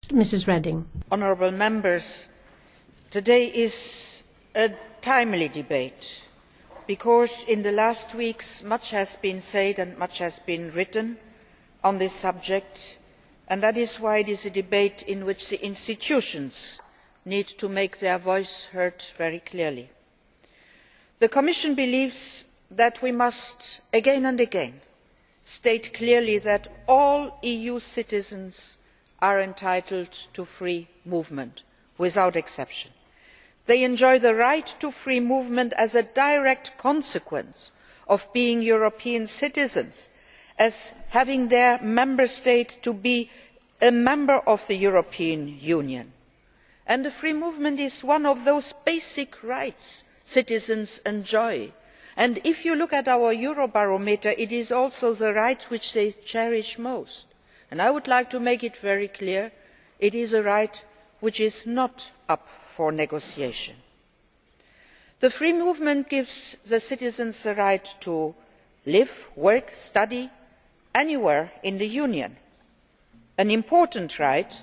Mrs. Reding. Honourable members, today is a timely debate because in the last weeks much has been said and much has been written on this subject, and that is why it is a debate in which the institutions need to make their voice heard very clearly. The Commission believes that we must again and again state clearly that all EU citizens are entitled to free movement without exception. They enjoy the right to free movement as a direct consequence of being European citizens, as having their member state to be a member of the European Union. And the free movement is one of those basic rights citizens enjoy. And if you look at our Eurobarometer, it is also the right which they cherish most. And I would like to make it very clear, it is a right which is not up for negotiation. The free movement gives the citizens the right to live, work, study anywhere in the Union, an important right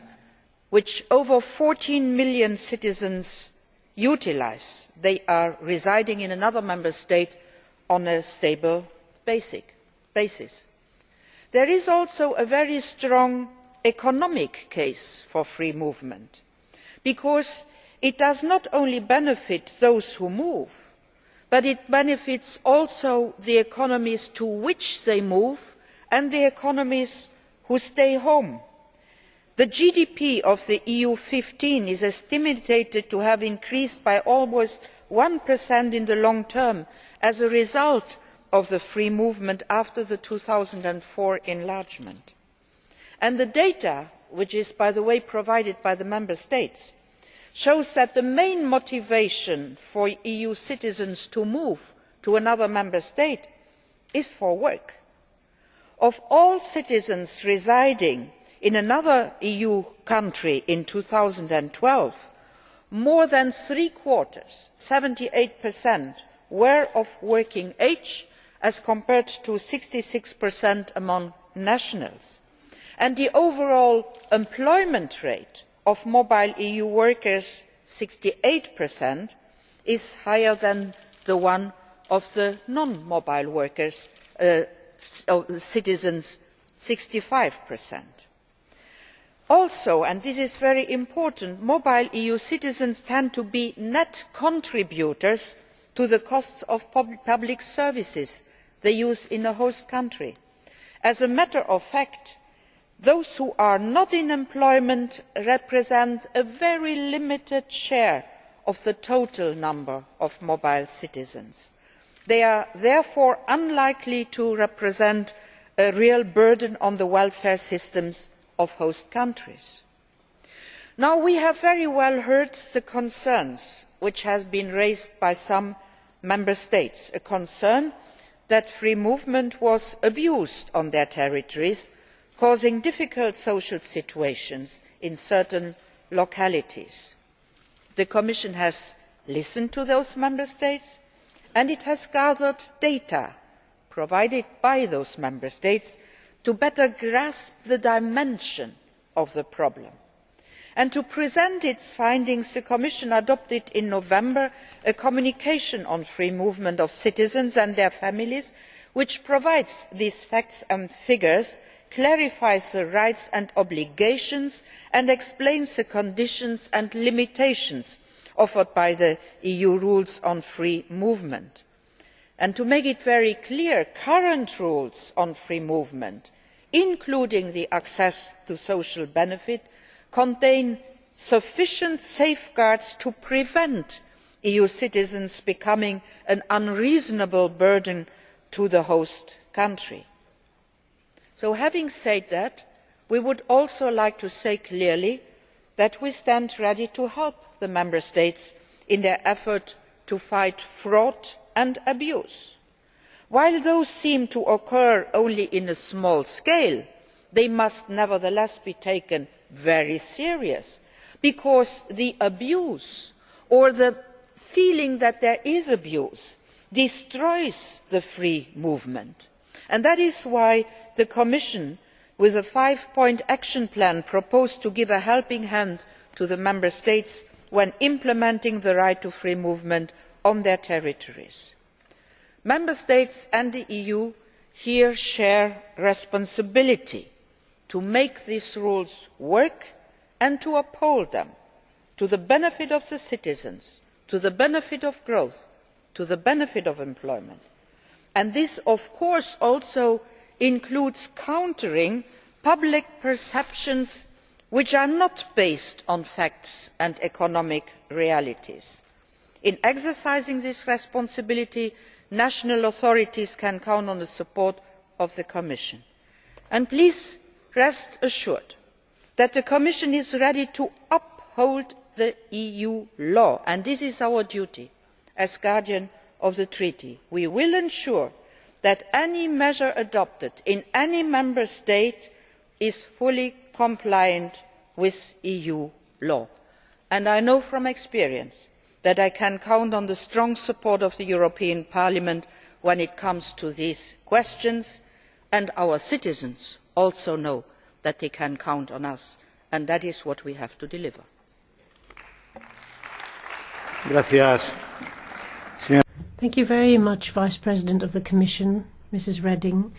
which over 14 million citizens utilise. They are residing in another member state on a stable basis. There is also a very strong economic case for free movement because it does not only benefit those who move, but it benefits also the economies to which they move and the economies who stay home. The GDP of the EU 15 is estimated to have increased by almost 1% in the long term as a result of the free movement after the 2004 enlargement. And the data, which is by the way provided by the Member States, shows that the main motivation for EU citizens to move to another Member State is for work. Of all citizens residing in another EU country in 2012, more than three quarters, 78%, were of working age, as compared to 66% among nationals. And the overall employment rate of mobile EU workers, 68%, is higher than the one of the non mobile workers, citizens, 65%. Also, and this is very important, mobile EU citizens tend to be net contributors to the costs of public services they use in a host country. As a matter of fact, those who are not in employment represent a very limited share of the total number of mobile citizens. They are therefore unlikely to represent a real burden on the welfare systems of host countries. Now, we have very well heard the concerns which have been raised by some Member States, a concern that free movement was abused on their territories, causing difficult social situations in certain localities. The Commission has listened to those Member States and it has gathered data provided by those Member States to better grasp the dimension of the problem. And to present its findings, the Commission adopted in November a communication on free movement of citizens and their families, which provides these facts and figures, clarifies the rights and obligations and explains the conditions and limitations offered by the EU rules on free movement. And to make it very clear, current rules on free movement, including the access to social benefit, contain sufficient safeguards to prevent EU citizens becoming an unreasonable burden to the host country. So, having said that, we would also like to say clearly that we stand ready to help the Member States in their effort to fight fraud and abuse. While those seem to occur only on a small scale, they must nevertheless be taken very seriously, because the abuse or the feeling that there is abuse destroys the free movement. And that is why the Commission with a 5-point action plan proposed to give a helping hand to the Member States when implementing the right to free movement on their territories. Member States and the EU here share responsibility to make these rules work and to uphold them to the benefit of the citizens, to the benefit of growth, to the benefit of employment. And this of course also includes countering public perceptions which are not based on facts and economic realities. In exercising this responsibility, national authorities can count on the support of the Commission. And please rest assured that the Commission is ready to uphold the EU law, and this is our duty as guardian of the treaty. We will ensure that any measure adopted in any Member State is fully compliant with EU law. And I know from experience that I can count on the strong support of the European Parliament when it comes to these questions, and our citizens also know that they can count on us, and that is what we have to deliver. Thank you very much, Vice President of the Commission, Mrs. Reding.